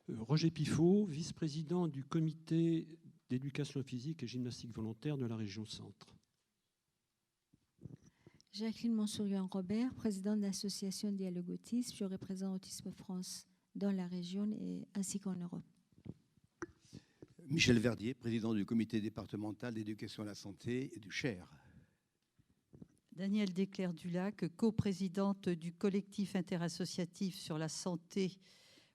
Roger Pifot, vice-président du comité d'éducation physique et gymnastique volontaire de la région Centre. Jacqueline Monsourian-Robert, présidente de l'association Dialogue Autisme. Je représente Autisme France dans la région ainsi qu'en Europe. Michel Verdier, président du comité départemental d'éducation à la santé et du Cher. Danielle Desclercq-Dulac, coprésidente du collectif interassociatif sur la santé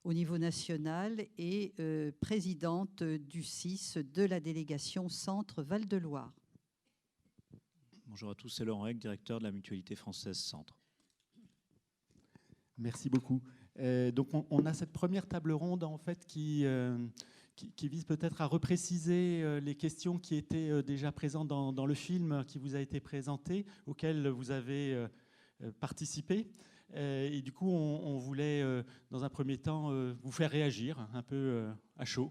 au niveau national et présidente du CIS de la délégation Centre Val-de-Loire. Bonjour à tous, c'est Laurent Heck, directeur de la Mutualité Française Centre. Merci beaucoup. Donc on a cette première table ronde en fait qui vise peut-être à repréciser les questions qui étaient déjà présentes dans le film qui vous a été présenté, auquel vous avez participé. Et du coup, on voulait, dans un premier temps, vous faire réagir un peu à chaud.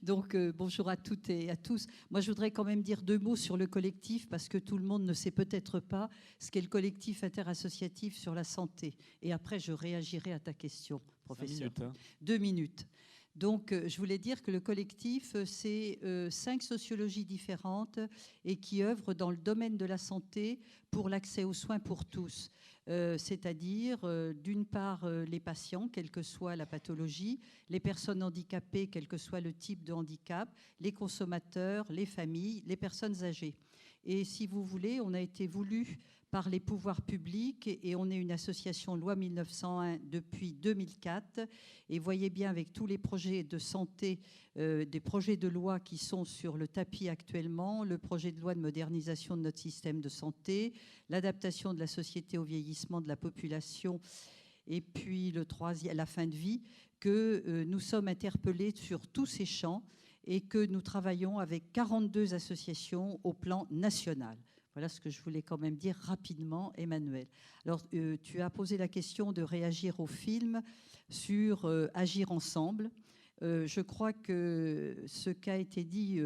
Donc, bonjour à toutes et à tous. Moi, je voudrais quand même dire deux mots sur le collectif parce que tout le monde ne sait peut-être pas ce qu'est le collectif interassociatif sur la santé. Et après, je réagirai à ta question, professeur. 5 minutes, hein. 2 minutes. Donc, je voulais dire que le collectif, c'est 5 sociologies différentes et qui œuvrent dans le domaine de la santé pour l'accès aux soins pour tous. C'est-à-dire, d'une part, les patients, quelle que soit la pathologie, les personnes handicapées, quel que soit le type de handicap, les consommateurs, les familles, les personnes âgées. Et si vous voulez, on a été voulu par les pouvoirs publics et on est une association loi 1901 depuis 2004 et voyez bien avec tous les projets de santé, des projets de loi qui sont sur le tapis actuellement, le projet de loi de modernisation de notre système de santé, l'adaptation de la société au vieillissement de la population et puis le troisième, la fin de vie, que nous sommes interpellés sur tous ces champs et que nous travaillons avec 42 associations au plan national. Voilà ce que je voulais quand même dire rapidement, Emmanuel. Alors, tu as posé la question de réagir au film sur Agir ensemble. Je crois que ce qu'a été dit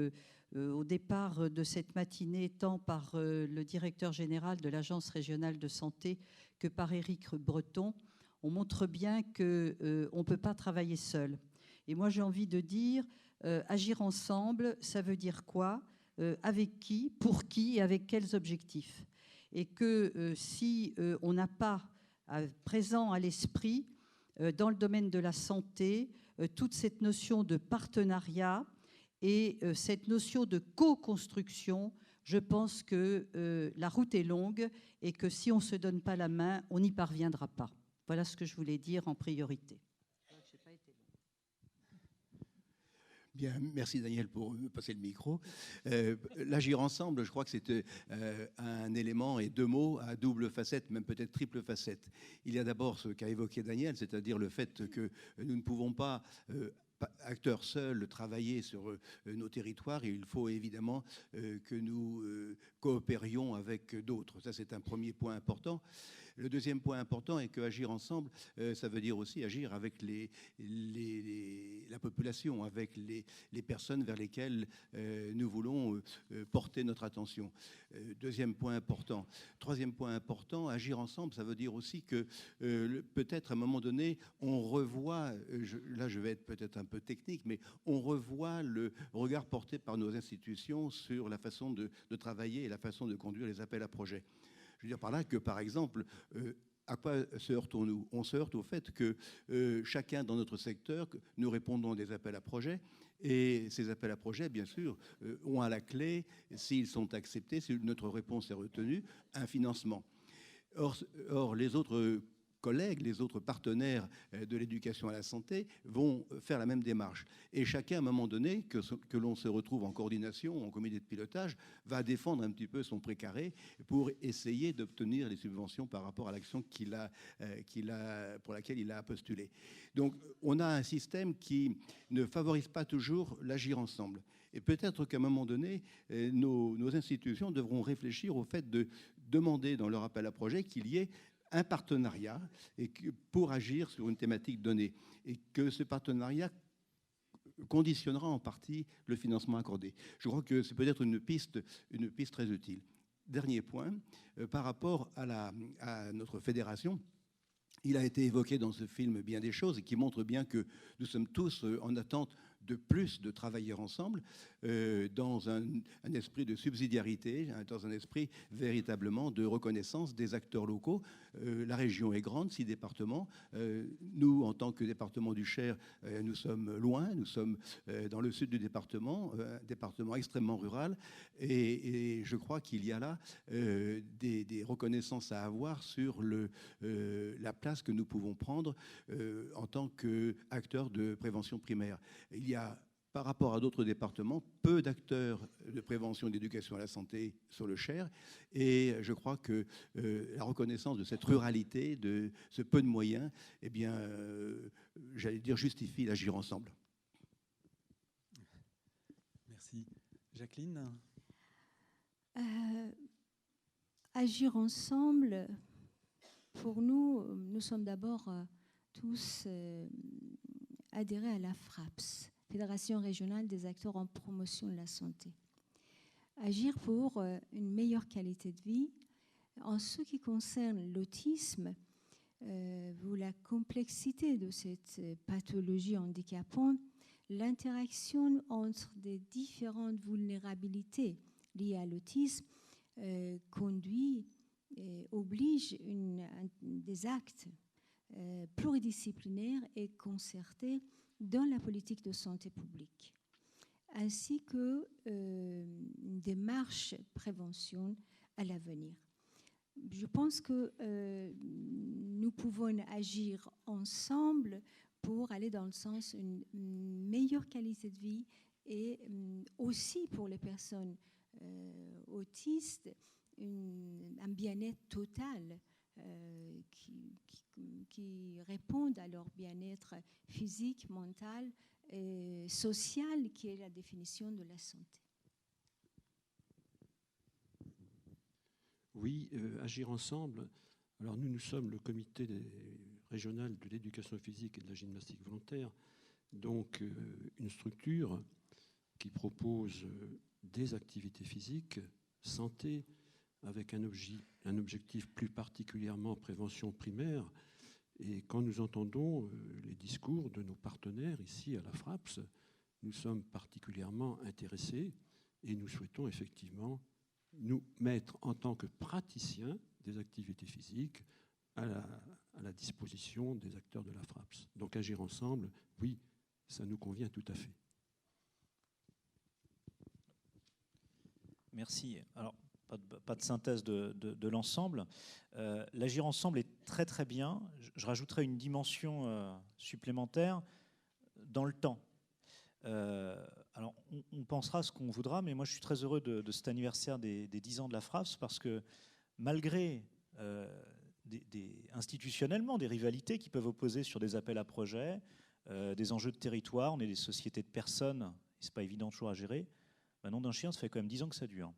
au départ de cette matinée, tant par le directeur général de l'Agence régionale de santé que par Éric Breton, on montre bien qu'on ne peut pas travailler seul. Et moi, j'ai envie de dire, agir ensemble, ça veut dire quoi ? Avec qui, pour qui et avec quels objectifs. Et que si on n'a pas présent à l'esprit, dans le domaine de la santé, toute cette notion de partenariat et cette notion de co-construction, je pense que la route est longue et que si on ne se donne pas la main, on n'y parviendra pas. Voilà ce que je voulais dire en priorité. Bien, merci Daniel pour me passer le micro. L'agir ensemble, je crois que c'est un élément et 2 mots à double facette, même peut-être triple facette. Il y a d'abord ce qu'a évoqué Daniel, c'est-à-dire le fait que nous ne pouvons pas, acteurs seuls, travailler sur nos territoires. Et il faut évidemment que nous coopérions avec d'autres. Ça, c'est un premier point important. Le deuxième point important est qu'agir ensemble, ça veut dire aussi agir avec la population, avec les personnes vers lesquelles nous voulons porter notre attention. Deuxième point important. Troisième point important, agir ensemble, ça veut dire aussi que peut-être à un moment donné, on revoit, là je vais être peut-être un peu technique, mais on revoit le regard porté par nos institutions sur la façon de travailler et la façon de conduire les appels à projets. Je veux dire par là que, par exemple, à quoi se heurtons-nous ? On se heurte au fait que chacun dans notre secteur, nous répondons à des appels à projets et ces appels à projets, bien sûr, ont à la clé, s'ils sont acceptés, si notre réponse est retenue, un financement. Or les autres collègues, les autres partenaires de l'éducation à la santé vont faire la même démarche. Et chacun, à un moment donné, que l'on se retrouve en coordination, en comité de pilotage, va défendre un petit peu son précaré pour essayer d'obtenir les subventions par rapport à l'action pour laquelle il a postulé. Donc, on a un système qui ne favorise pas toujours l'agir ensemble. Et peut-être qu'à un moment donné, nos institutions devront réfléchir au fait de demander dans leur appel à projet qu'il y ait un partenariat et pour agir sur une thématique donnée. Et que ce partenariat conditionnera en partie le financement accordé. Je crois que c'est peut-être une piste très utile. Dernier point, par rapport à notre fédération, il a été évoqué dans ce film bien des choses qui montrent bien que nous sommes tous en attente de plus de travailler ensemble dans un esprit de subsidiarité, dans un esprit véritablement de reconnaissance des acteurs locaux. La région est grande, 6 départements. Nous, en tant que département du Cher, nous sommes loin, nous sommes dans le sud du département, un département extrêmement rural, et je crois qu'il y a là des reconnaissances à avoir sur la place que nous pouvons prendre en tant qu'acteurs de prévention primaire. Il y a, par rapport à d'autres départements, peu d'acteurs de prévention et d'éducation à la santé sur le Cher. Et je crois que la reconnaissance de cette ruralité, de ce peu de moyens, eh bien, j'allais dire, justifie l'agir ensemble. Merci. Jacqueline ? Agir ensemble, pour nous, nous sommes d'abord tous adhérés à la FRAPS, Fédération régionale des acteurs en promotion de la santé. Agir pour une meilleure qualité de vie. En ce qui concerne l'autisme, vu la complexité de cette pathologie handicapante, l'interaction entre des différentes vulnérabilités liées à l'autisme oblige des actes pluridisciplinaires et concertés dans la politique de santé publique, ainsi que une démarche prévention à l'avenir. Je pense que nous pouvons agir ensemble pour aller dans le sens d'une meilleure qualité de vie et aussi pour les personnes autistes, un bien-être total qui répondent à leur bien-être physique, mental et social, qui est la définition de la santé. Oui, agir ensemble. Alors nous sommes le comité régional de l'éducation physique et de la gymnastique volontaire, donc une structure qui propose des activités physiques, santé, avec un objectif plus particulièrement prévention primaire. Et quand nous entendons les discours de nos partenaires ici à la FRAPS, nous sommes particulièrement intéressés et nous souhaitons effectivement nous mettre en tant que praticiens des activités physiques à la disposition des acteurs de la FRAPS. Donc agir ensemble, oui, ça nous convient tout à fait. Merci. Alors, pas de synthèse de l'ensemble. L'agir ensemble est très très bien. Je rajouterai une dimension supplémentaire dans le temps. Alors, on pensera ce qu'on voudra, mais moi je suis très heureux de cet anniversaire des 10 ans de la FRAPS, parce que malgré institutionnellement des rivalités qui peuvent opposer sur des appels à projets, des enjeux de territoire, on est des sociétés de personnes, c'est pas évident toujours à gérer. Nom d'un chien, ça fait quand même 10 ans que ça dure.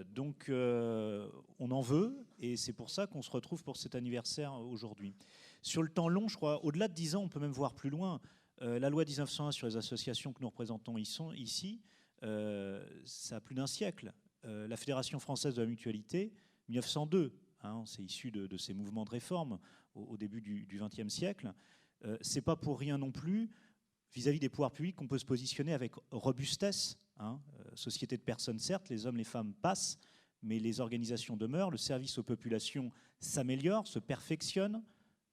Donc on en veut, et c'est pour ça qu'on se retrouve pour cet anniversaire aujourd'hui. Sur le temps long, je crois, au-delà de 10 ans, on peut même voir plus loin. La loi 1901 sur les associations que nous représentons ici, ça a plus d'un siècle. La Fédération française de la mutualité, 1902, c'est issu de ces mouvements de réforme au début du XXe siècle. C'est pas pour rien non plus, vis-à-vis des pouvoirs publics, qu'on peut se positionner avec robustesse. Société de personnes, certes, les hommes, les femmes passent, mais les organisations demeurent, le service aux populations s'améliore, se perfectionne.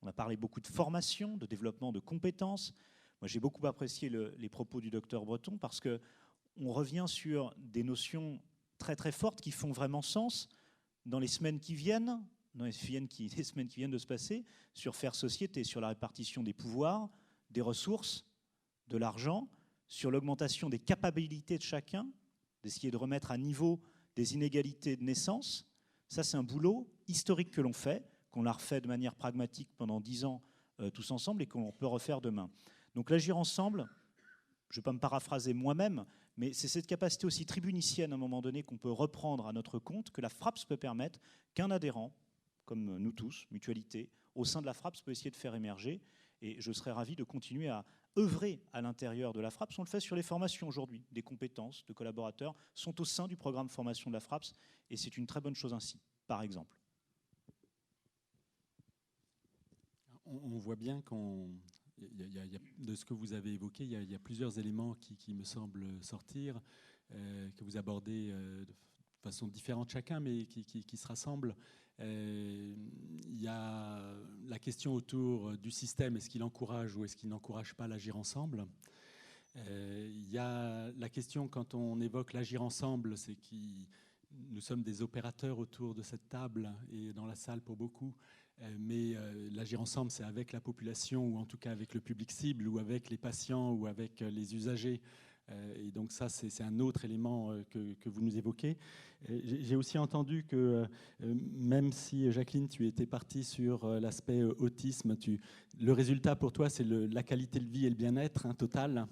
On a parlé beaucoup de formation, de développement de compétences. Moi, j'ai beaucoup apprécié les propos du docteur Breton, parce qu'on revient sur des notions très très fortes qui font vraiment sens dans les semaines qui viennent, les semaines qui viennent de se passer, sur faire société, sur la répartition des pouvoirs, des ressources, de l'argent, sur l'augmentation des capacités de chacun, d'essayer de remettre à niveau des inégalités de naissance. Ça, c'est un boulot historique que l'on fait, qu'on l'a refait de manière pragmatique pendant 10 ans tous ensemble, et qu'on peut refaire demain. Donc l'agir ensemble, je ne vais pas me paraphraser moi-même, mais c'est cette capacité aussi tribunicienne à un moment donné qu'on peut reprendre à notre compte, que la FRAPS peut permettre, qu'un adhérent, comme nous tous, mutualité, au sein de la FRAPS peut essayer de faire émerger. Et je serais ravi de continuer à œuvrer à l'intérieur de la FRAPS. On le fait sur les formations aujourd'hui. Des compétences de collaborateurs sont au sein du programme formation de la FRAPS et c'est une très bonne chose ainsi, par exemple. On voit bien de ce que vous avez évoqué, il y a plusieurs éléments qui me semblent sortir, que vous abordez de façon différente chacun, mais qui se rassemblent. Il y a la question autour du système, est-ce qu'il encourage ou est-ce qu'il n'encourage pas l'agir ensemble ? Il y a la question quand on évoque l'agir ensemble, c'est que nous sommes des opérateurs autour de cette table et dans la salle pour beaucoup, mais l'agir ensemble, c'est avec la population ou en tout cas avec le public cible ou avec les patients ou avec les usagers. Et donc ça, c'est un autre élément que vous nous évoquez. J'ai aussi entendu que même si, Jacqueline, tu étais partie sur l'aspect autisme, le résultat pour toi, c'est la qualité de vie et le bien-être total.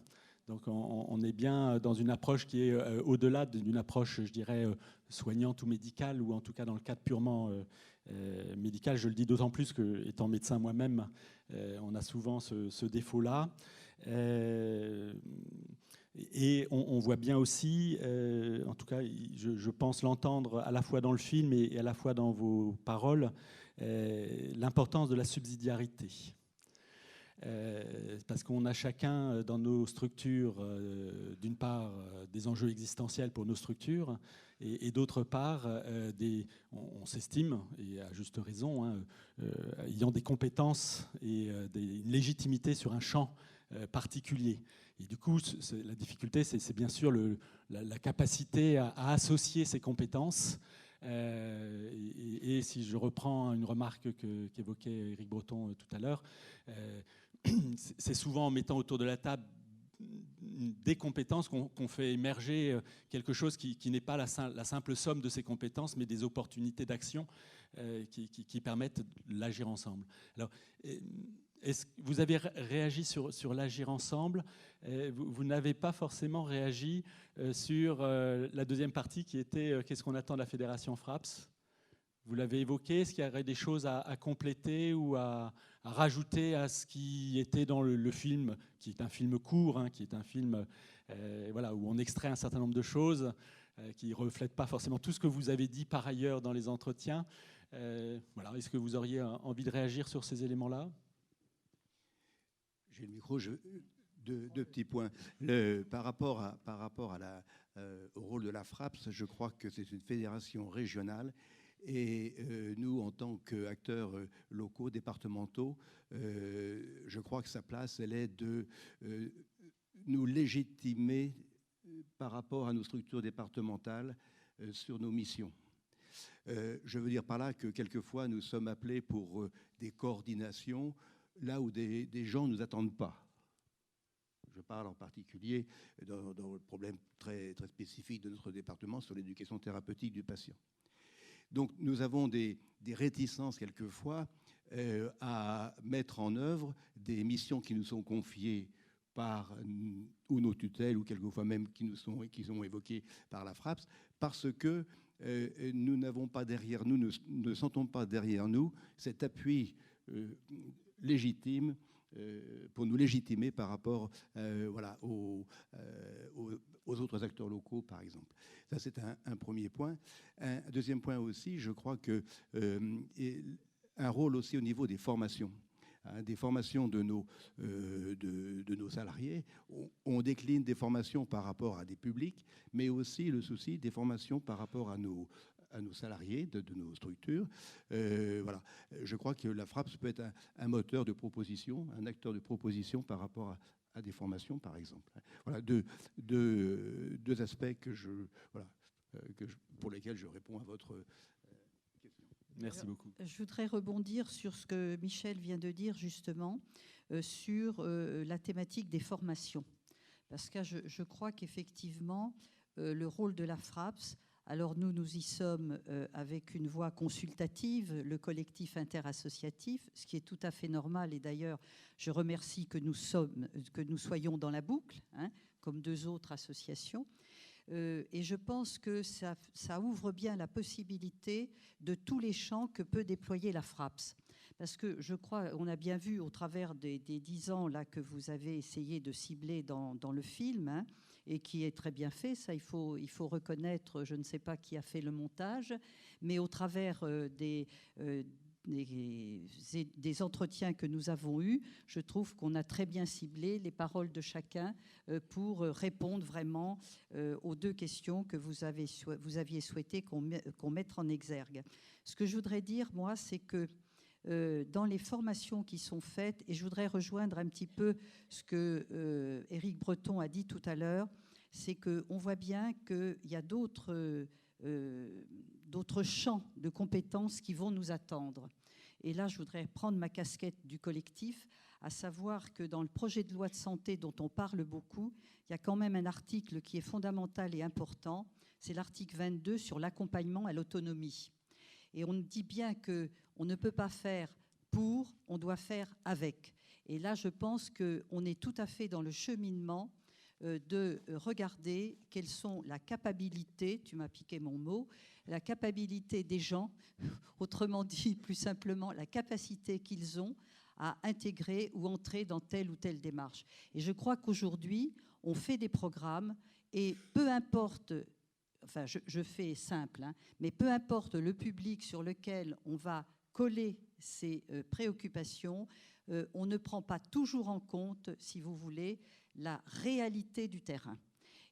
Donc on est bien dans une approche qui est au-delà d'une approche, je dirais, soignante ou médicale, ou en tout cas dans le cadre purement médical. Je le dis d'autant plus que, étant médecin moi-même, on a souvent ce défaut-là. Et on voit bien aussi, en tout cas, je pense l'entendre à la fois dans le film et à la fois dans vos paroles, l'importance de la subsidiarité. Parce qu'on a chacun dans nos structures, d'une part, des enjeux existentiels pour nos structures, et d'autre part, on s'estime, et à juste raison, ayant des compétences et une légitimité sur un champ particulier. Et du coup, la difficulté, c'est bien sûr la capacité à associer ces compétences. Et si je reprends une remarque qu'évoquait Éric Breton tout à l'heure, c'est souvent en mettant autour de la table des compétences qu'on fait émerger quelque chose qui n'est pas la simple somme de ces compétences, mais des opportunités d'action qui permettent l'agir ensemble. Alors, vous avez réagi sur l'agir ensemble. Vous n'avez pas forcément réagi sur la deuxième partie qui était qu'est-ce qu'on attend de la Fédération FRAPS. Vous l'avez évoqué. Est-ce qu'il y aurait des choses à compléter ou à rajouter à ce qui était dans le film, qui est un film court, qui est un film où on extrait un certain nombre de choses qui ne reflètent pas forcément tout ce que vous avez dit par ailleurs dans les entretiens. Est-ce que vous auriez envie de réagir sur ces éléments-là ? J'ai le micro, deux petits points. Par rapport au rôle de la FRAPS, je crois que c'est une fédération régionale et nous, en tant qu'acteurs locaux, départementaux, je crois que sa place, elle est de nous légitimer par rapport à nos structures départementales sur nos missions. Je veux dire par là que quelquefois, nous sommes appelés pour des coordinations là où des gens ne nous attendent pas. Je parle en particulier dans le problème très, très spécifique de notre département sur l'éducation thérapeutique du patient. Donc nous avons des réticences quelquefois à mettre en œuvre des missions qui nous sont confiées par ou nos tutelles ou quelquefois même qui sont évoquées par la FRAPS parce que nous n'avons pas derrière nous, ne sentons pas derrière nous cet appui légitime pour nous légitimer par rapport aux autres acteurs locaux, par exemple. Ça, c'est un premier point. Un deuxième point aussi, je crois que un rôle aussi au niveau des formations. Des formations de nos salariés. On décline des formations par rapport à des publics, mais aussi le souci des formations par rapport à nos salariés de nos structures. Je crois que la FRAPS peut être un moteur de proposition, un acteur de proposition par rapport à des formations, par exemple. Voilà deux aspects pour lesquels je réponds à votre question. Merci beaucoup. Je voudrais rebondir sur ce que Michel vient de dire, justement, sur la thématique des formations. Parce que je crois qu'effectivement, le rôle de la FRAPS, alors nous y sommes avec une voix consultative, le collectif interassociatif, ce qui est tout à fait normal. Et d'ailleurs, je remercie que nous soyons dans la boucle, comme deux autres associations. Et je pense que ça ouvre bien la possibilité de tous les champs que peut déployer la FRAPS. parce que je crois, on a bien vu au travers des 10 ans là, que vous avez essayé de cibler dans le film, hein, et qui est très bien fait, ça il faut reconnaître, je ne sais pas qui a fait le montage, mais au travers des entretiens que nous avons eus, je trouve qu'on a très bien ciblé les paroles de chacun pour répondre vraiment aux 2 questions que vous aviez souhaité qu'on mette en exergue. Ce que je voudrais dire, moi, c'est que dans les formations qui sont faites, et je voudrais rejoindre un petit peu ce que Éric Breton a dit tout à l'heure, c'est qu'on voit bien qu'il y a d'autres champs de compétences qui vont nous attendre. Et là, je voudrais prendre ma casquette du collectif, à savoir que dans le projet de loi de santé dont on parle beaucoup, il y a quand même un article qui est fondamental et important, c'est l'article 22 sur l'accompagnement à l'autonomie. Et on dit bien qu'on ne peut pas faire pour, on doit faire avec. Et là, je pense qu'on est tout à fait dans le cheminement de regarder quelles sont la capacité, tu m'as piqué mon mot, la capacité des gens, autrement dit, plus simplement, la capacité qu'ils ont à intégrer ou entrer dans telle ou telle démarche. Et je crois qu'aujourd'hui, on fait des programmes et peu importe, enfin je fais simple, hein, mais peu importe le public sur lequel on va coller ces préoccupations, on ne prend pas toujours en compte, si vous voulez, la réalité du terrain.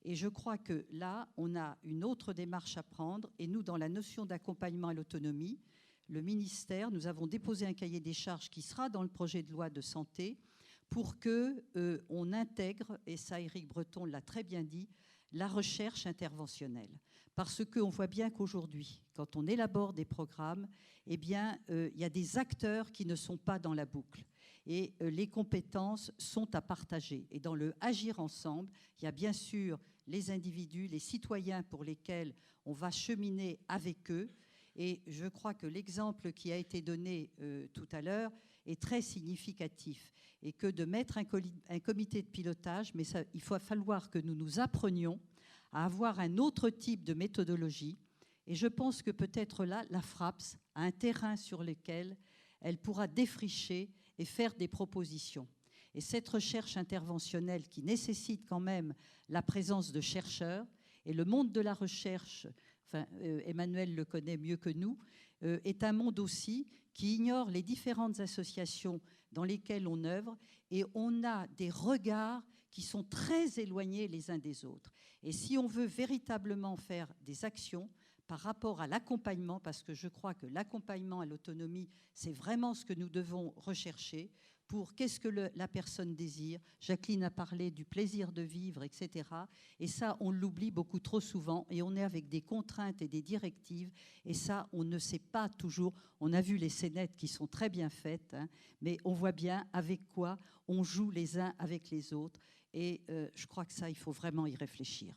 Et je crois que là, on a une autre démarche à prendre. Et nous, dans la notion d'accompagnement à l'autonomie, le ministère, nous avons déposé un cahier des charges qui sera dans le projet de loi de santé pour qu'on intègre, et ça Éric Breton l'a très bien dit, la recherche interventionnelle. Parce qu'on voit bien qu'aujourd'hui, quand on élabore des programmes, eh bien, il y a des acteurs qui ne sont pas dans la boucle. Et les compétences sont à partager. Et dans le agir ensemble, il y a bien sûr les individus, les citoyens pour lesquels on va cheminer avec eux. Et je crois que l'exemple qui a été donné tout à l'heure est très significatif. Et que de mettre un comité de pilotage, mais ça, il va falloir que nous nous apprenions à avoir un autre type de méthodologie. Et je pense que peut-être là, la FRAPS a un terrain sur lequel elle pourra défricher et faire des propositions. Et cette recherche interventionnelle qui nécessite quand même la présence de chercheurs, et le monde de la recherche, enfin, Emmanuel le connaît mieux que nous, est un monde aussi qui ignore les différentes associations dans lesquelles on œuvre, et on a des regards qui sont très éloignés les uns des autres. Et si on veut véritablement faire des actions par rapport à l'accompagnement, parce que je crois que l'accompagnement à l'autonomie, c'est vraiment ce que nous devons rechercher pour qu'est-ce que la personne désire. Jacqueline a parlé du plaisir de vivre, etc. Et ça, on l'oublie beaucoup trop souvent et on est avec des contraintes et des directives et ça, on ne sait pas toujours. On a vu les scénettes qui sont très bien faites, hein, mais on voit bien avec quoi on joue les uns avec les autres et je crois que ça, il faut vraiment y réfléchir.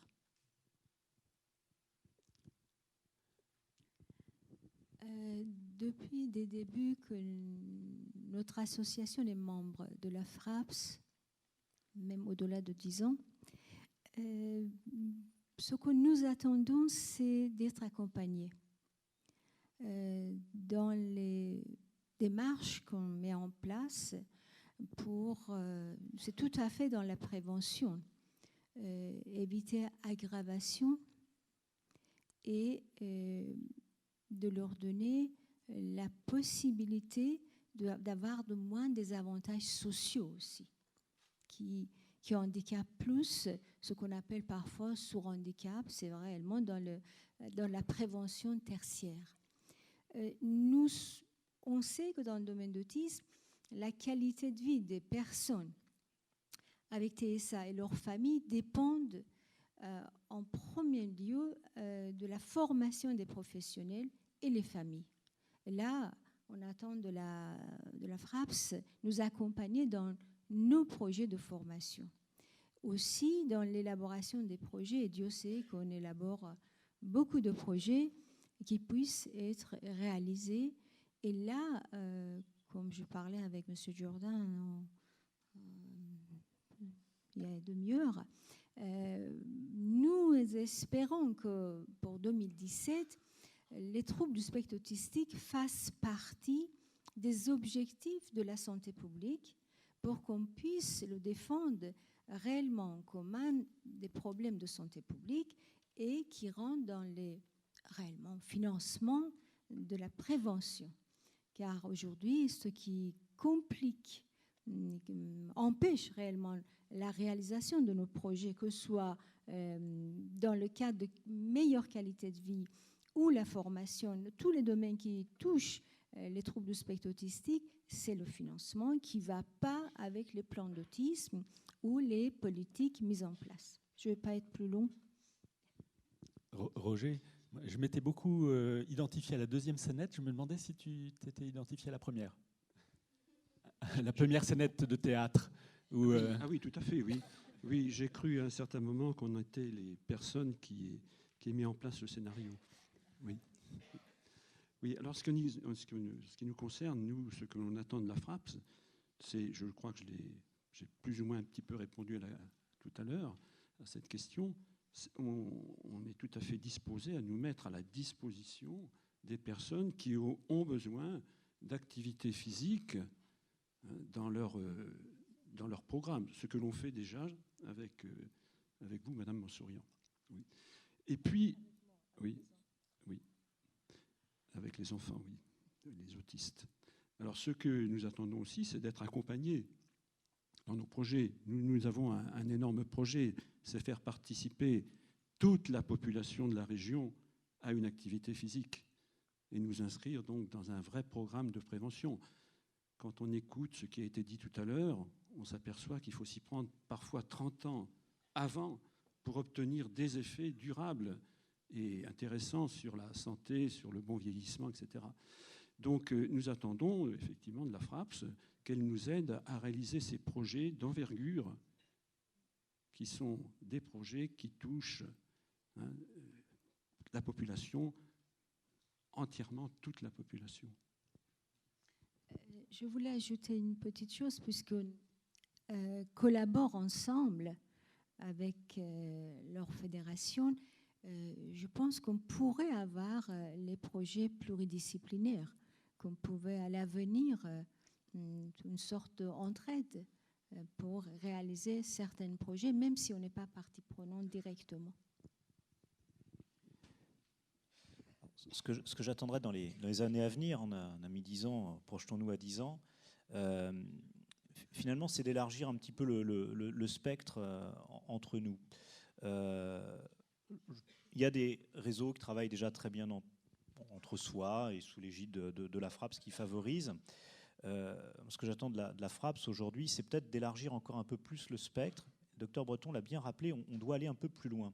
Depuis des débuts que notre association est membre de la FRAPS, même au-delà de 10 ans, ce que nous attendons, c'est d'être accompagnés dans les démarches qu'on met en place c'est tout à fait dans la prévention, éviter aggravation et de leur donner la possibilité d'avoir de moins des avantages sociaux aussi, qui handicapent plus ce qu'on appelle parfois sous-handicap, c'est réellement dans la prévention tertiaire. On sait que dans le domaine d'autisme, la qualité de vie des personnes avec TSA et leurs familles dépendent en premier lieu de la formation des professionnels et les familles. Et là, on attend de la FRAPS nous accompagner dans nos projets de formation. Aussi, dans l'élaboration des projets, et Dieu sait qu'on élabore beaucoup de projets qui puissent être réalisés. Et là, comme je parlais avec M. Jourdain il y a une demi-heure, nous espérons que pour 2017, les troubles du spectre autistique fassent partie des objectifs de la santé publique pour qu'on puisse le défendre réellement en commun des problèmes de santé publique et qui rentrent dans les réellement financement de la prévention. Car aujourd'hui, ce qui complique, empêche réellement la réalisation de nos projets, que ce soit dans le cadre de meilleure qualité de vie ou la formation, tous les domaines qui touchent les troubles du spectre autistique, c'est le financement qui ne va pas avec les plans d'autisme ou les politiques mises en place. Je ne vais pas être plus long. Roger, je m'étais beaucoup identifié à la deuxième scénette. Je me demandais si tu t'étais identifié à la première. La première scénette de théâtre. Où, Ah oui, tout à fait, oui. Oui, j'ai cru à un certain moment qu'on était les personnes qui mis en place le scénario. Oui. Oui, alors ce qui nous concerne, nous, ce que l'on attend de la FRAPS, c'est, je crois que j'ai plus ou moins un petit peu répondu tout à l'heure à cette question. On est tout à fait disposé à nous mettre à la disposition des personnes qui ont besoin d'activités physiques dans leur programme, ce que l'on fait déjà avec vous, Madame Mansourian. Oui. Et puis, oui, avec les enfants, oui, les autistes. Alors, ce que nous attendons aussi, c'est d'être accompagnés dans nos projets. Nous avons un énorme projet, c'est faire participer toute la population de la région à une activité physique et nous inscrire donc dans un vrai programme de prévention. Quand on écoute ce qui a été dit tout à l'heure, on s'aperçoit qu'il faut s'y prendre parfois 30 ans avant pour obtenir des effets durables et intéressants sur la santé, sur le bon vieillissement, etc. Donc nous attendons effectivement de la FRAPS qu'elle nous aide à réaliser ces projets d'envergure qui sont des projets qui touchent la population, entièrement toute la population. Je voulais ajouter une petite chose, puisqu'on collabore ensemble avec leur fédération. Je pense qu'on pourrait avoir les projets pluridisciplinaires, qu'on pouvait à l'avenir une sorte d'entraide pour réaliser certains projets, même si on n'est pas partie prenante directement. Ce que j'attendrai dans les années à venir, on a mis 10 ans, projetons-nous à 10 ans, finalement, c'est d'élargir un petit peu le spectre entre nous. Il y a des réseaux qui travaillent déjà très bien entre soi et sous l'égide de la FRAPS qui favorisent. Ce que j'attends de la FRAPS aujourd'hui, c'est peut-être d'élargir encore un peu plus le spectre. Le docteur Breton l'a bien rappelé, on doit aller un peu plus loin.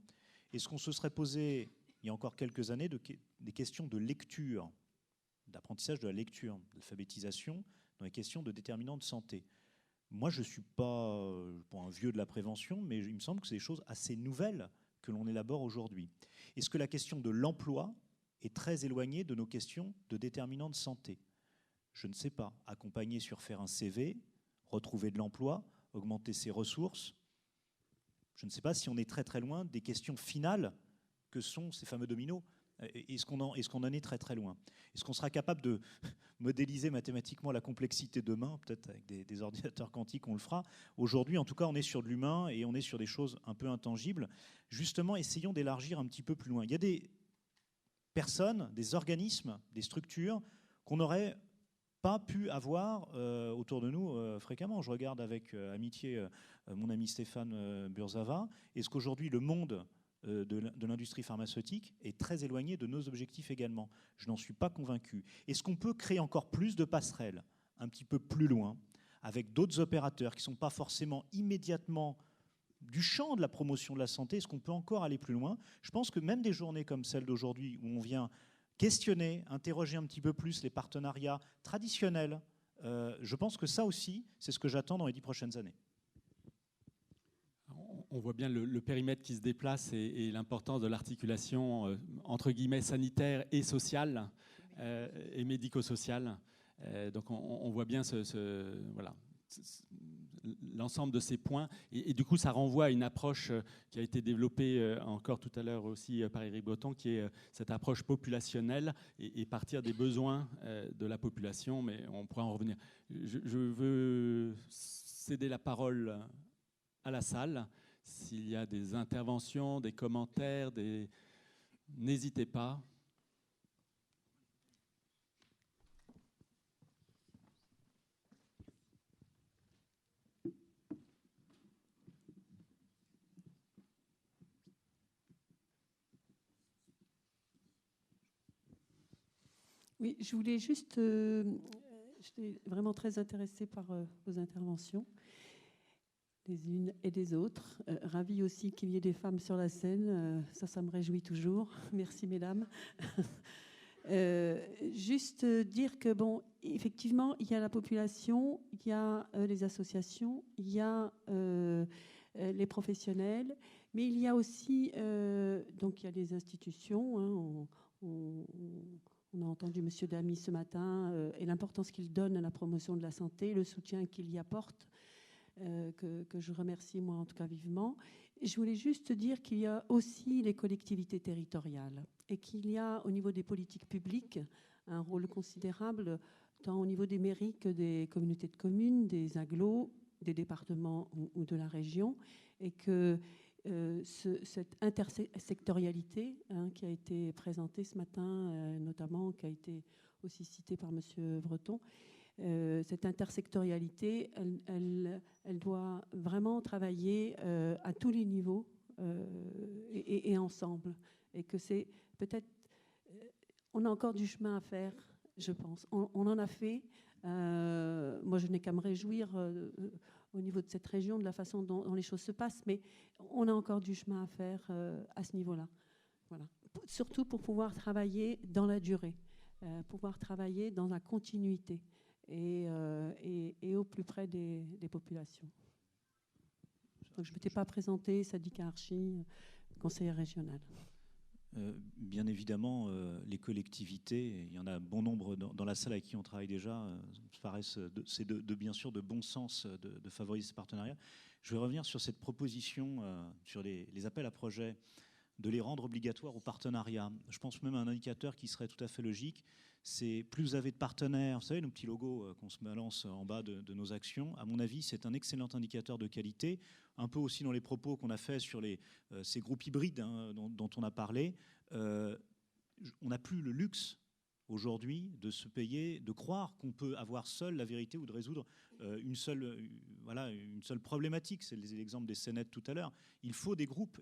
Est-ce qu'on se serait posé, il y a encore quelques années, des questions de lecture, d'apprentissage de la lecture, de l'alphabétisation, dans les questions de déterminants de santé? Moi, je ne suis pas un vieux de la prévention, mais il me semble que c'est des choses assez nouvelles que l'on élabore aujourd'hui. Est-ce que la question de l'emploi est très éloignée de nos questions de déterminants de santé? Je ne sais pas. Accompagner sur faire un CV, retrouver de l'emploi, augmenter ses ressources. Je ne sais pas si on est très très loin des questions finales que sont ces fameux dominos. Est-ce qu'on en est très très loin? Est-ce qu'on sera capable de modéliser mathématiquement la complexité demain? Peut-être avec des ordinateurs quantiques, on le fera. Aujourd'hui, en tout cas, on est sur de l'humain et on est sur des choses un peu intangibles. Justement, essayons d'élargir un petit peu plus loin. Il y a des personnes, des organismes, des structures qu'on n'aurait pas pu avoir autour de nous fréquemment. Je regarde avec amitié mon ami Stéphane Burzava. Est-ce qu'aujourd'hui, le monde de l'industrie pharmaceutique est très éloigné de nos objectifs également? Je n'en suis pas convaincu. Est-ce qu'on peut créer encore plus de passerelles un petit peu plus loin avec d'autres opérateurs qui ne sont pas forcément immédiatement du champ de la promotion de la santé? Est-ce qu'on peut encore aller plus loin? Je pense que même des journées comme celle d'aujourd'hui où on vient questionner, interroger un petit peu plus les partenariats traditionnels, je pense que ça aussi, c'est ce que j'attends dans les 10 prochaines années. On voit bien le périmètre qui se déplace et l'importance de l'articulation entre guillemets sanitaire et sociale et médico-sociale. Donc on voit bien voilà, l'ensemble de ces points. Et du coup, ça renvoie à une approche qui a été développée encore tout à l'heure aussi par Éric Breton, qui est cette approche populationnelle et partir des besoins de la population. Mais on pourra en revenir. Je veux céder la parole à la salle. S'il y a des interventions, des commentaires, n'hésitez pas. Oui, je voulais juste... J'étais vraiment très intéressée par vos interventions, les unes et les autres. Ravie aussi qu'il y ait des femmes sur la scène. Ça me réjouit toujours. Merci, mesdames. Juste dire que, bon, effectivement, il y a la population, il y a les associations, il y a les professionnels, mais il y a aussi, donc il y a les institutions. Hein, on a entendu M. Damy ce matin et l'importance qu'il donne à la promotion de la santé, le soutien qu'il y apporte, que je remercie moi en tout cas vivement. Et je voulais juste dire qu'il y a aussi les collectivités territoriales et qu'il y a au niveau des politiques publiques un rôle considérable tant au niveau des mairies que des communautés de communes, des agglos, des départements ou de la région, et que cette intersectorialité qui a été présentée ce matin, notamment, qui a été aussi citée par M. Breton, cette intersectorialité, elle doit vraiment travailler à tous les niveaux et ensemble. Et que c'est peut-être... on a encore du chemin à faire, je pense. On en a fait. Moi, je n'ai qu'à me réjouir au niveau de cette région, de la façon dont les choses se passent, mais on a encore du chemin à faire à ce niveau-là. Voilà. Surtout pour pouvoir travailler dans la durée, pouvoir travailler dans la continuité et au plus près des populations. Donc, je ne m'étais pas présentée, syndicat Archi, conseillère régionale. Bien évidemment, les collectivités, il y en a bon nombre dans la salle avec qui on travaille déjà, c'est bien sûr de bon sens de favoriser ce partenariat. Je vais revenir sur cette proposition, sur les appels à projets, de les rendre obligatoires au partenariat. Je pense même à un indicateur qui serait tout à fait logique, c'est plus vous avez de partenaires, vous savez, nos petits logos qu'on se balance en bas de nos actions, à mon avis, c'est un excellent indicateur de qualité, un peu aussi dans les propos qu'on a fait sur ces groupes hybrides dont on a parlé. On n'a plus le luxe aujourd'hui de se payer, de croire qu'on peut avoir seul la vérité ou de résoudre une seule problématique. C'est l'exemple des scénettes tout à l'heure. Il faut des groupes.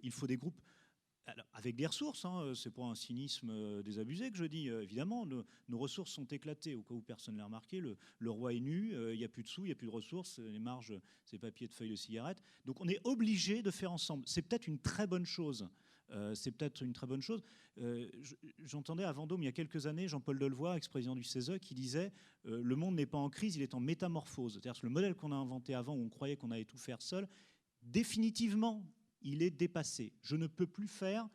Alors, avec des ressources, c'est pas un cynisme désabusé que je dis, évidemment, nos ressources sont éclatées, au cas où personne ne l'a remarqué, le roi est nu, il n'y a plus de sous, il n'y a plus de ressources, les marges, c'est papier de feuilles de cigarettes. Donc on est obligé de faire ensemble. C'est peut-être une très bonne chose. J'entendais à Vendôme il y a quelques années Jean-Paul Delevoye, ex-président du CESE, qui disait le monde n'est pas en crise, il est en métamorphose. C'est-à-dire que le modèle qu'on a inventé avant, où on croyait qu'on allait tout faire seul, définitivement, il est dépassé. Je ne peux plus faire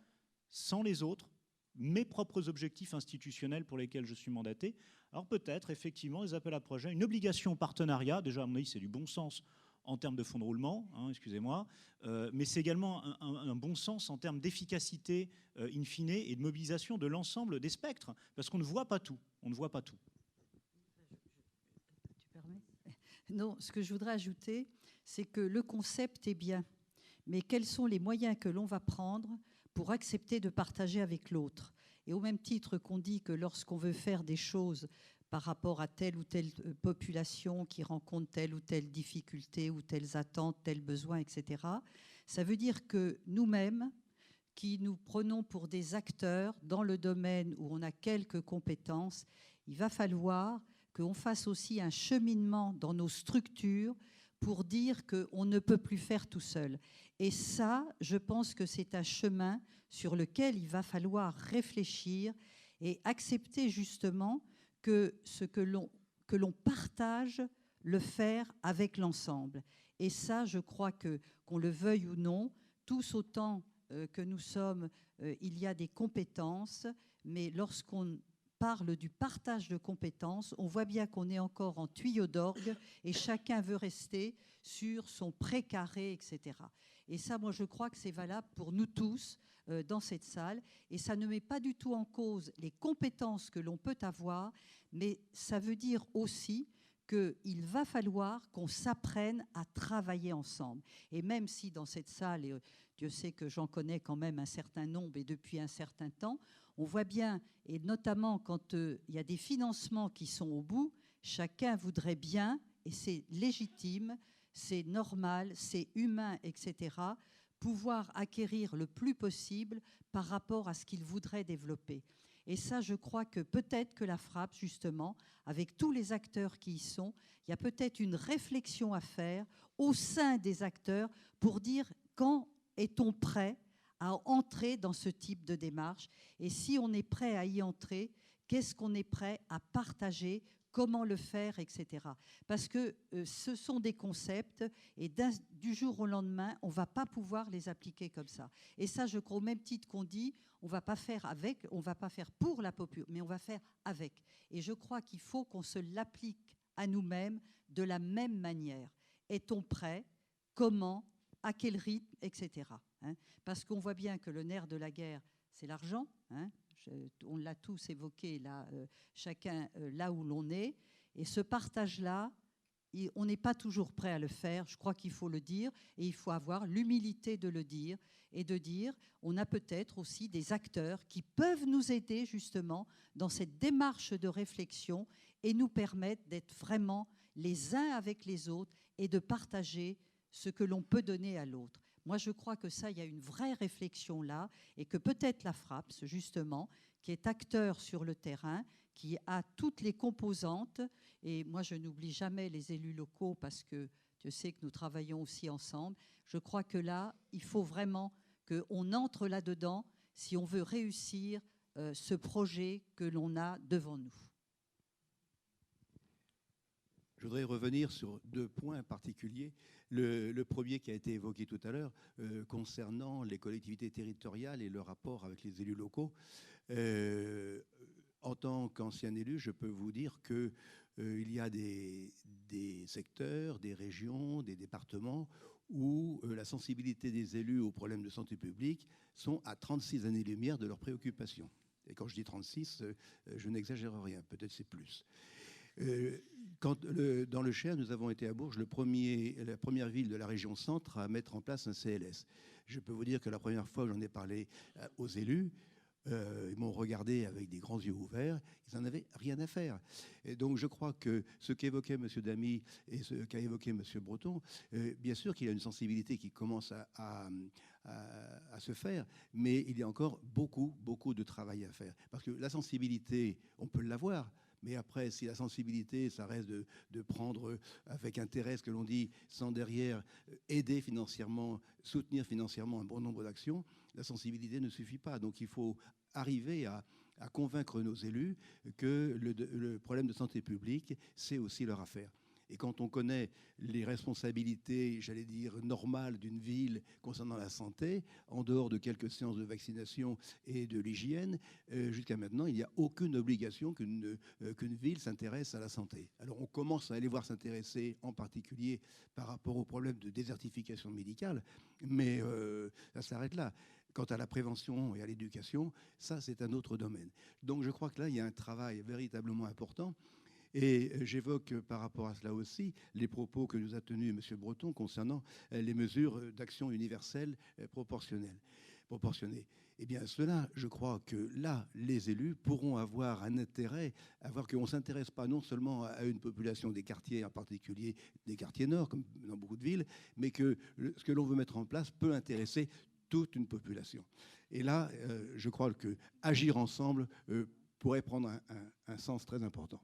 sans les autres mes propres objectifs institutionnels pour lesquels je suis mandaté. Alors peut-être, effectivement, les appels à projets, une obligation au partenariat, déjà à mon avis c'est du bon sens en termes de fonds de roulement, excusez-moi, mais c'est également un bon sens en termes d'efficacité in fine et de mobilisation de l'ensemble des spectres, parce qu'on ne voit pas tout. On ne voit pas tout. Tu permets ? Non, ce que je voudrais ajouter, c'est que le concept est bien, mais quels sont les moyens que l'on va prendre pour accepter de partager avec l'autre ? Et au même titre qu'on dit que lorsqu'on veut faire des choses par rapport à telle ou telle population qui rencontre telle ou telle difficulté ou telles attentes, tels besoins, etc., ça veut dire que nous-mêmes, qui nous prenons pour des acteurs dans le domaine où on a quelques compétences, il va falloir qu'on fasse aussi un cheminement dans nos structures pour dire qu'on ne peut plus faire tout seul. Et ça, je pense que c'est un chemin sur lequel il va falloir réfléchir et accepter justement que ce que l'on partage, le faire avec l'ensemble. Et ça, je crois qu'on le veuille ou non, tous autant que nous sommes, il y a des compétences, mais lorsqu'on parle du partage de compétences, on voit bien qu'on est encore en tuyau d'orgue et chacun veut rester sur son précaré, etc. Et ça, moi, je crois que c'est valable pour nous tous dans cette salle. Et ça ne met pas du tout en cause les compétences que l'on peut avoir, mais ça veut dire aussi qu'il va falloir qu'on s'apprenne à travailler ensemble. Et même si dans cette salle, et Dieu sait que j'en connais quand même un certain nombre et depuis un certain temps, on voit bien, et notamment quand il y a des financements qui sont au bout, chacun voudrait bien, et c'est légitime, c'est normal, c'est humain, etc., pouvoir acquérir le plus possible par rapport à ce qu'il voudrait développer. Et ça, je crois que peut-être que la FRAPS, justement, avec tous les acteurs qui y sont, il y a peut-être une réflexion à faire au sein des acteurs pour dire quand est-on prêt à entrer dans ce type de démarche. Et si on est prêt à y entrer, qu'est-ce qu'on est prêt à partager, comment le faire, etc. Parce que ce sont des concepts et du jour au lendemain, on ne va pas pouvoir les appliquer comme ça. Et ça, je crois, au même titre qu'on dit, on ne va pas faire avec, on ne va pas faire pour la population, mais on va faire avec. Et je crois qu'il faut qu'on se l'applique à nous-mêmes de la même manière. Est-on prêt? Comment? À quel rythme? Etc. Parce qu'on voit bien que le nerf de la guerre, c'est l'argent. On l'a tous évoqué, là, chacun là où l'on est. Et ce partage-là, on n'est pas toujours prêt à le faire. Je crois qu'il faut le dire. Et il faut avoir l'humilité de le dire. Et de dire, on a peut-être aussi des acteurs qui peuvent nous aider justement dans cette démarche de réflexion et nous permettre d'être vraiment les uns avec les autres et de partager ce que l'on peut donner à l'autre. Moi, je crois que ça, il y a une vraie réflexion là et que peut-être la FRAPS, justement, qui est acteur sur le terrain, qui a toutes les composantes, et moi, je n'oublie jamais les élus locaux parce que Dieu sait que nous travaillons aussi ensemble. Je crois que là, il faut vraiment qu'on entre là-dedans si on veut réussir ce projet que l'on a devant nous. Je voudrais revenir sur 2 points particuliers. Le premier qui a été évoqué tout à l'heure, concernant les collectivités territoriales et le rapport avec les élus locaux. En tant qu'ancien élu, je peux vous dire qu'il y a des secteurs, des régions, des départements où la sensibilité des élus aux problèmes de santé publique sont à 36 années-lumière de leurs préoccupations. Et quand je dis 36, je n'exagère rien, peut-être c'est plus. Dans le Cher, nous avons été à Bourges la première ville de la région centre à mettre en place un CLS. Je peux vous dire que la première fois que j'en ai parlé aux élus, ils m'ont regardé avec des grands yeux ouverts, ils n'en avaient rien à faire. Et donc je crois que ce qu'évoquait M. Damy et ce qu'a évoqué M. Breton, bien sûr qu'il y a une sensibilité qui commence à se faire, mais il y a encore beaucoup de travail à faire. Parce que la sensibilité, on peut l'avoir, mais après, si la sensibilité, ça reste de prendre avec intérêt ce que l'on dit, sans derrière aider financièrement, soutenir financièrement un bon nombre d'actions, la sensibilité ne suffit pas. Donc il faut arriver à convaincre nos élus que le problème de santé publique, c'est aussi leur affaire. Et quand on connaît les responsabilités, j'allais dire, normales d'une ville concernant la santé, en dehors de quelques séances de vaccination et de l'hygiène, jusqu'à maintenant, il n'y a aucune obligation qu'une ville s'intéresse à la santé. Alors on commence à aller voir s'intéresser, en particulier par rapport aux problèmes de désertification médicale, mais ça s'arrête là. Quant à la prévention et à l'éducation, ça c'est un autre domaine. Donc je crois que là, il y a un travail véritablement important. Et j'évoque par rapport à cela aussi les propos que nous a tenus M. Breton concernant les mesures d'action universelle proportionnées. Eh bien, cela, je crois que là, les élus pourront avoir un intérêt à voir qu'on ne s'intéresse pas non seulement à une population des quartiers, en particulier des quartiers nord, comme dans beaucoup de villes, mais que ce que l'on veut mettre en place peut intéresser toute une population. Et là, je crois que agir ensemble pourrait prendre un sens très important.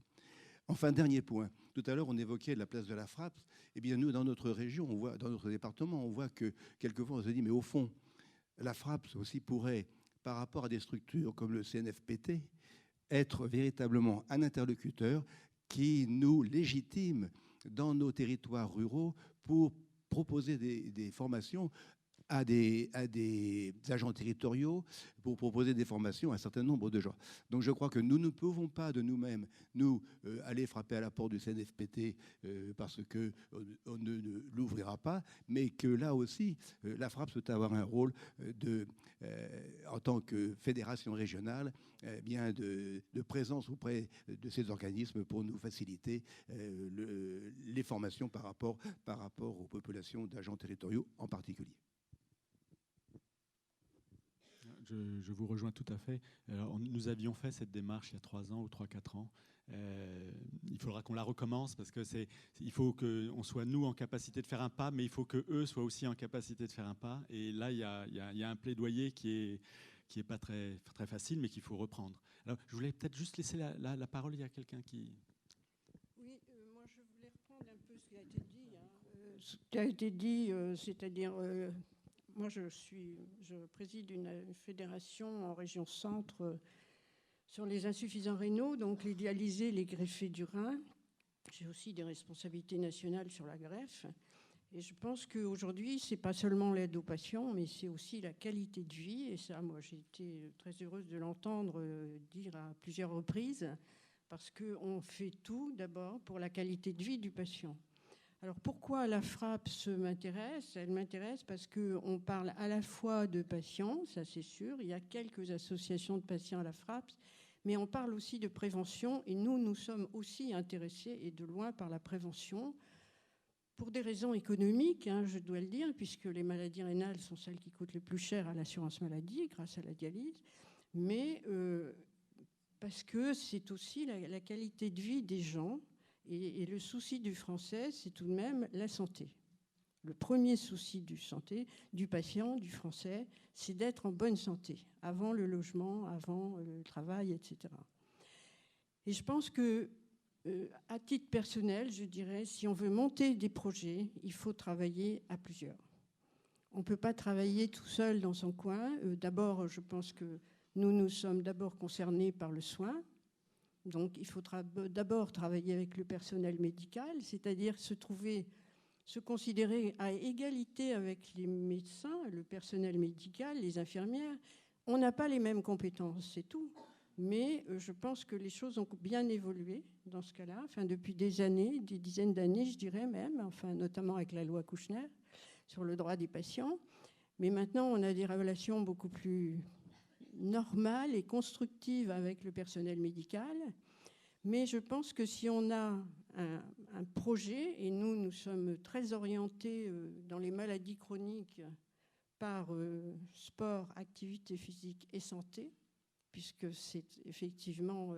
Enfin, dernier point. Tout à l'heure, on évoquait la place de la FRAPS. Eh bien, nous, dans notre région, on voit, dans notre département, on voit que quelquefois, on se dit, mais au fond, la FRAPS aussi pourrait, par rapport à des structures comme le CNFPT, être véritablement un interlocuteur qui nous légitime dans nos territoires ruraux pour proposer des formations à des agents territoriaux pour proposer des formations à un certain nombre de gens. Donc je crois que nous ne pouvons pas de nous-mêmes aller frapper à la porte du CNFPT parce qu'on ne l'ouvrira pas, mais que là aussi, la FRAPS peut avoir un rôle en tant que fédération régionale, bien de présence auprès de ces organismes pour nous faciliter les formations par rapport aux populations d'agents territoriaux en particulier. Je vous rejoins tout à fait. Alors, nous avions fait cette démarche il y a 3 ans ou 3-4 ans. Il faudra qu'on la recommence parce que il faut qu'on soit nous en capacité de faire un pas, mais il faut qu'eux soient aussi en capacité de faire un pas. Et là, il y a un plaidoyer qui est pas très, très facile, mais qu'il faut reprendre. Alors, je voulais peut-être juste laisser la parole. Il y a quelqu'un qui... Oui, moi je voulais reprendre un peu ce qui a été dit. Ce qui a été dit, c'est-à-dire... moi, je préside une fédération en région centre sur les insuffisants rénaux, donc les dialysés, les greffés du rein. J'ai aussi des responsabilités nationales sur la greffe. Et je pense qu'aujourd'hui, ce n'est pas seulement l'aide aux patients, mais c'est aussi la qualité de vie. Et ça, moi, j'ai été très heureuse de l'entendre dire à plusieurs reprises, parce qu'on fait tout d'abord pour la qualité de vie du patient. Alors pourquoi la FRAPS m'intéresse ? Elle m'intéresse parce qu'on parle à la fois de patients, ça c'est sûr, il y a quelques associations de patients à la FRAPS, mais on parle aussi de prévention et nous sommes aussi intéressés et de loin par la prévention pour des raisons économiques, je dois le dire, puisque les maladies rénales sont celles qui coûtent le plus cher à l'assurance maladie grâce à la dialyse, mais parce que c'est aussi la qualité de vie des gens. Et le souci du Français, c'est tout de même la santé. Le premier souci du patient, du Français, c'est d'être en bonne santé, avant le logement, avant le travail, etc. Et je pense que, à titre personnel, je dirais, si on veut monter des projets, il faut travailler à plusieurs. On ne peut pas travailler tout seul dans son coin. D'abord, je pense que nous sommes d'abord concernés par le soin. Donc, il faudra d'abord travailler avec le personnel médical, c'est-à-dire se considérer à égalité avec les médecins, le personnel médical, les infirmières. On n'a pas les mêmes compétences, c'est tout. Mais je pense que les choses ont bien évolué dans ce cas-là, depuis des années, des dizaines d'années, je dirais même, notamment avec la loi Kouchner sur le droit des patients. Mais maintenant, on a des relations beaucoup plus normale et constructive avec le personnel médical. Mais je pense que si on a un projet, et nous sommes très orientés dans les maladies chroniques par sport, activité physique et santé, puisque c'est effectivement,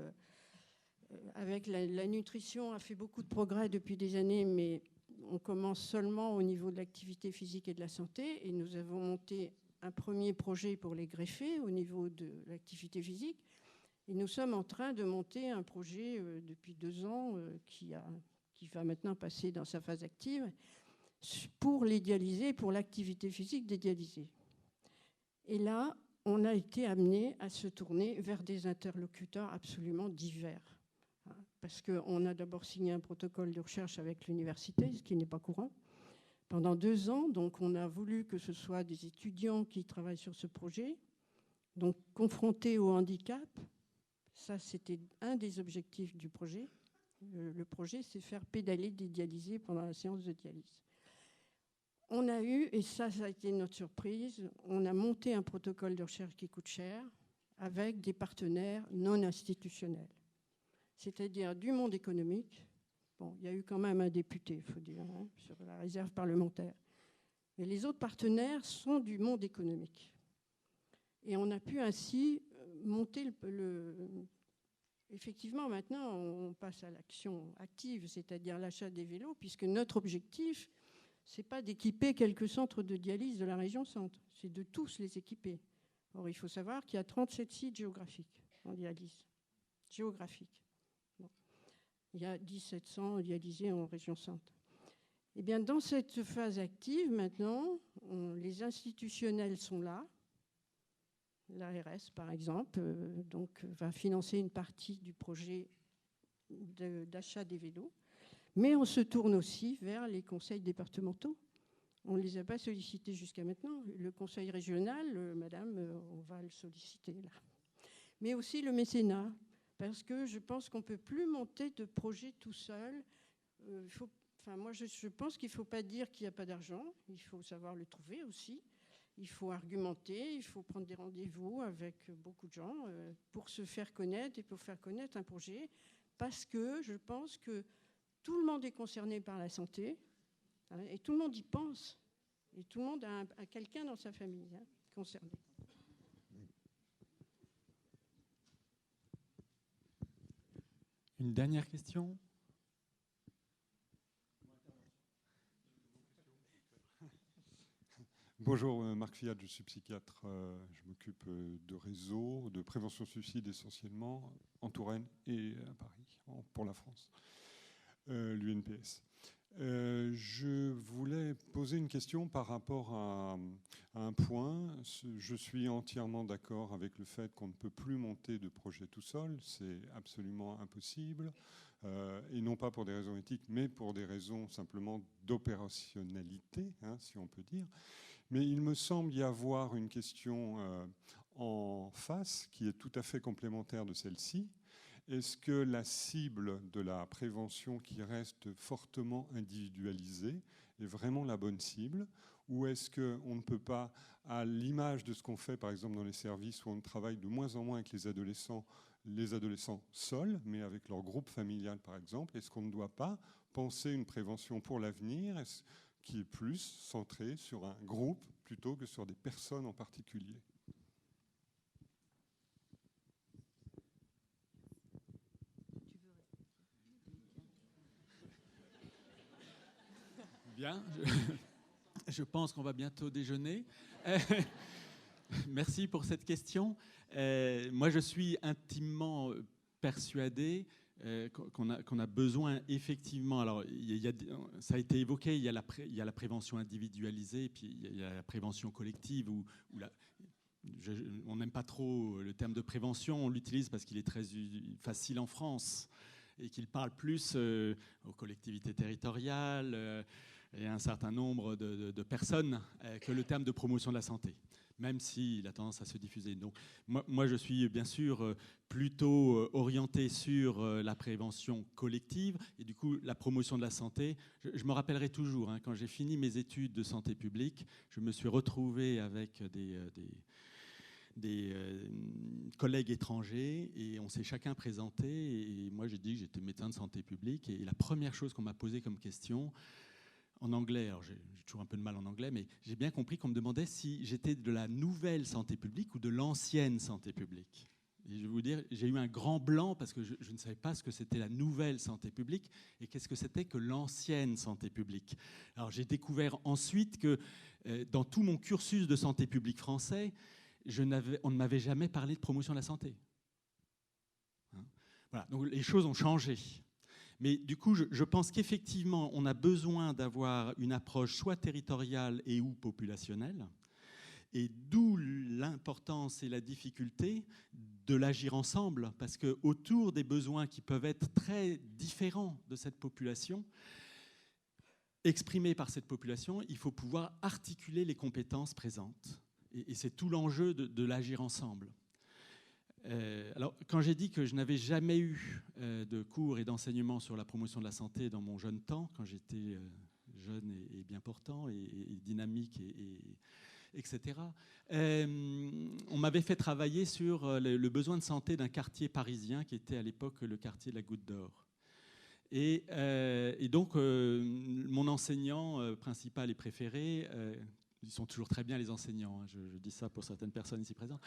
avec la nutrition, a fait beaucoup de progrès depuis des années, mais on commence seulement au niveau de l'activité physique et de la santé, et nous avons monté un premier projet pour les greffés au niveau de l'activité physique. Et nous sommes en train de monter un projet depuis 2 ans qui va maintenant passer dans sa phase active pour les dialysés, pour l'activité physique des dialysés. Et là, on a été amené à se tourner vers des interlocuteurs absolument divers. Parce qu'on a d'abord signé un protocole de recherche avec l'université, ce qui n'est pas courant, pendant 2 ans. Donc, on a voulu que ce soit des étudiants qui travaillent sur ce projet, donc confrontés au handicap. Ça, c'était un des objectifs du projet. Le projet, c'est faire pédaler des dialysés pendant la séance de dialyse. On a eu, et ça a été notre surprise, on a monté un protocole de recherche qui coûte cher avec des partenaires non institutionnels, c'est-à-dire du monde économique. Bon, il y a eu quand même un député, il faut dire, sur la réserve parlementaire. Mais les autres partenaires sont du monde économique. Et on a pu ainsi monter Effectivement, maintenant, on passe à l'action active, c'est-à-dire l'achat des vélos, puisque notre objectif, ce n'est pas d'équiper quelques centres de dialyse de la région centre, c'est de tous les équiper. Or, il faut savoir qu'il y a 37 sites géographiques en dialyse. Géographiques. Bon. Il y a 1700 dialysés en région centre. Eh bien, dans cette phase active, maintenant, les institutionnels sont là. L'ARS, par exemple, va financer une partie du projet d'achat des vélos. Mais on se tourne aussi vers les conseils départementaux On ne les a pas sollicités jusqu'à maintenant. Le conseil régional, madame, on va le solliciter là. Mais aussi le mécénat, parce que je pense qu'on ne peut plus monter de projet tout seul. Moi, je pense qu'il ne faut pas dire qu'il n'y a pas d'argent. Il faut savoir le trouver aussi. Il faut argumenter, il faut prendre des rendez-vous avec beaucoup de gens pour se faire connaître et pour faire connaître un projet. Parce que je pense que tout le monde est concerné par la santé et tout le monde y pense. Et tout le monde a quelqu'un dans sa famille concerné. Une dernière question ? Bonjour, Marc Fiat, je suis psychiatre. Je m'occupe de réseaux, de prévention suicide essentiellement, en Touraine et à Paris, pour la France, l'UNPS. Je voulais poser une question par rapport à un point. Je suis entièrement d'accord avec le fait qu'on ne peut plus monter de projet tout seul. C'est absolument impossible. Et non pas pour des raisons éthiques, mais pour des raisons simplement d'opérationnalité, si on peut dire. Mais il me semble y avoir une question en face qui est tout à fait complémentaire de celle-ci. Est-ce que la cible de la prévention qui reste fortement individualisée est vraiment la bonne cible? Ou est-ce qu'on ne peut pas, à l'image de ce qu'on fait par exemple dans les services où on travaille de moins en moins avec les adolescents seuls, mais avec leur groupe familial par exemple, est-ce qu'on ne doit pas penser une prévention pour l'avenir qui est plus centrée sur un groupe plutôt que sur des personnes en particulier? Bien, je pense qu'on va bientôt déjeuner. Merci pour cette question. Moi, je suis intimement persuadé qu'on a besoin effectivement, alors ça a été évoqué, il y a la prévention individualisée et puis il y a la prévention collective on n'aime pas trop le terme de prévention, on l'utilise parce qu'il est très facile en France et qu'il parle plus aux collectivités territoriales et à un certain nombre de personnes que le terme de promotion de la santé, même s'il a tendance à se diffuser. Donc, moi, je suis bien sûr plutôt orienté sur la prévention collective et du coup, la promotion de la santé. Je me rappellerai toujours, quand j'ai fini mes études de santé publique, je me suis retrouvé avec des collègues étrangers et on s'est chacun présenté et moi, j'ai dit que j'étais médecin de santé publique et la première chose qu'on m'a posée comme question, en anglais, alors j'ai toujours un peu de mal en anglais, mais j'ai bien compris qu'on me demandait si j'étais de la nouvelle santé publique ou de l'ancienne santé publique. Et je vais vous dire, j'ai eu un grand blanc parce que je ne savais pas ce que c'était la nouvelle santé publique et qu'est-ce que c'était que l'ancienne santé publique. Alors j'ai découvert ensuite que dans tout mon cursus de santé publique français, on ne m'avait jamais parlé de promotion de la santé. Voilà, donc les choses ont changé. Mais du coup, je pense qu'effectivement, on a besoin d'avoir une approche soit territoriale et ou populationnelle, et d'où l'importance et la difficulté de l'agir ensemble, parce qu'autour des besoins qui peuvent être très différents de cette population, exprimés par cette population, il faut pouvoir articuler les compétences présentes. Et c'est tout l'enjeu de l'agir ensemble. Alors, quand j'ai dit que je n'avais jamais eu de cours et d'enseignement sur la promotion de la santé dans mon jeune temps, quand j'étais jeune et bien portant et dynamique, etc., on m'avait fait travailler sur le besoin de santé d'un quartier parisien qui était à l'époque le quartier de la Goutte d'Or. Et donc, mon enseignant principal et préféré... ils sont toujours très bien les enseignants, je dis ça pour certaines personnes ici présentes,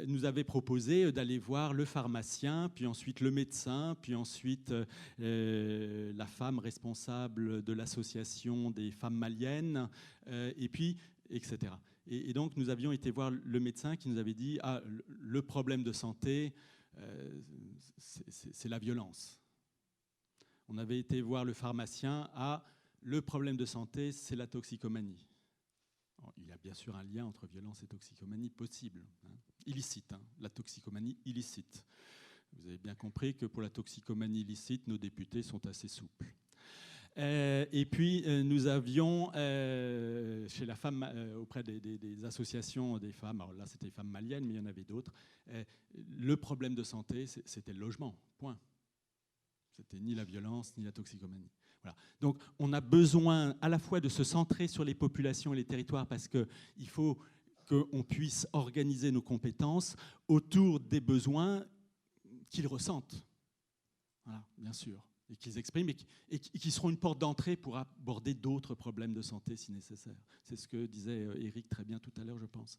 nous avait proposé d'aller voir le pharmacien, puis ensuite le médecin, puis ensuite la femme responsable de l'association des femmes maliennes, et puis, etc. Et donc nous avions été voir le médecin qui nous avait dit « Ah, le problème de santé, c'est la violence ». On avait été voir le pharmacien à... Le problème de santé, c'est la toxicomanie. Alors, il y a bien sûr un lien entre violence et toxicomanie possible, illicite, la toxicomanie illicite. Vous avez bien compris que pour la toxicomanie illicite, nos députés sont assez souples. Et puis, nous avions, chez la femme, auprès des associations des femmes, alors là, c'était les femmes maliennes, mais il y en avait d'autres, le problème de santé, c'était le logement, point. C'était ni la violence, ni la toxicomanie. Voilà. Donc, on a besoin à la fois de se centrer sur les populations et les territoires, parce qu'il faut qu'on puisse organiser nos compétences autour des besoins qu'ils ressentent. Voilà, bien sûr. Et qu'ils expriment et qui seront une porte d'entrée pour aborder d'autres problèmes de santé si nécessaire. C'est ce que disait Éric très bien tout à l'heure, je pense.